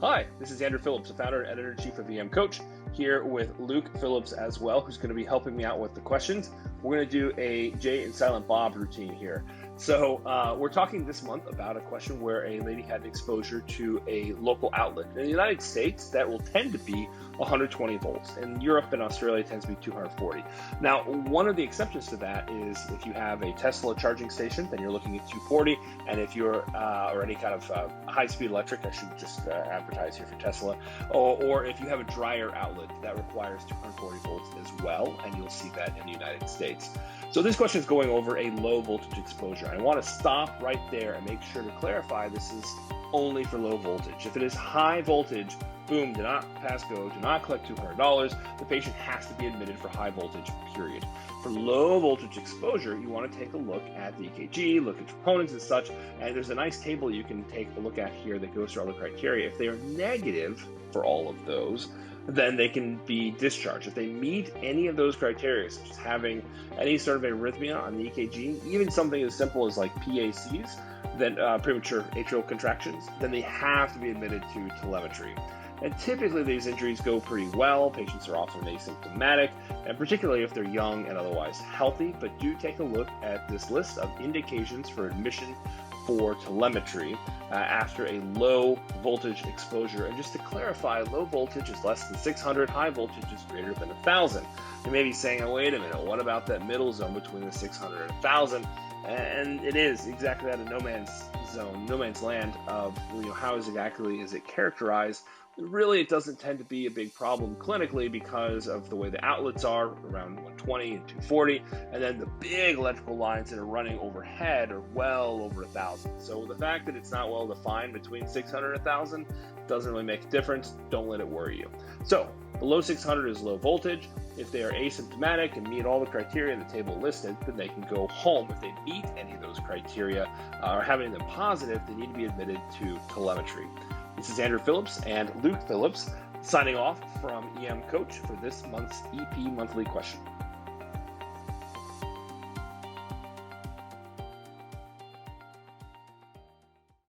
Hi, this is Andrew Phillips, the founder and editor-in-chief of EM Coach, here with Luke Phillips as well, who's going to be helping me out with the questions. We're going to do a Jay and Silent Bob routine here. So we're talking this month about a question where a lady had exposure to a local outlet. In the United States, that will tend to be 120 volts. In Europe and Australia, it tends to be 240. Now, one of the exceptions to that is if you have a Tesla charging station, then you're looking at 240. And if you're, or any kind of high-speed electric, I should just advertise here for Tesla, or if you have a dryer outlet, that requires 240 volts as well, and you'll see that in the United States. So this question is going over a low voltage exposure. I want to stop right there and make sure to clarify this is only for low voltage. If it is high voltage, boom, do not pass go, do not collect $200. The patient has to be admitted for high voltage, period. For low voltage exposure, you want to take a look at the EKG, look at troponins and such, and there's a nice table you can take a look at here that goes through all the criteria. If they are negative for all of those, then they can be discharged. If they meet any of those criteria, such as having any sort of arrhythmia on the EKG, even something as simple as like PACs, then premature atrial contractions, then they have to be admitted to telemetry. And typically these injuries go pretty well. Patients are often asymptomatic, and particularly if they're young and otherwise healthy, but do take a look at this list of indications for admission for telemetry after a low voltage exposure. And just to clarify, low voltage is less than 600, high voltage is greater than 1,000. You may be saying, oh, wait a minute, what about that middle zone between the 600 and 1,000? And it is exactly that, a no man's zone, no man's land of how exactly is it characterized. Really, it doesn't tend to be a big problem clinically because of the way the outlets are around 120 and 240, and then the big electrical lines that are running overhead are well over 1,000. So the fact that it's not well defined between 600 and 1,000 doesn't really make a difference. Don't let it worry you. So below 600 is low voltage. If they are asymptomatic and meet all the criteria in the table listed, then they can go home. If they meet any of those criteria or have any of them positive, they need to be admitted to telemetry. This is Andrew Phillips and Luke Phillips signing off from EM Coach for this month's EP Monthly Question.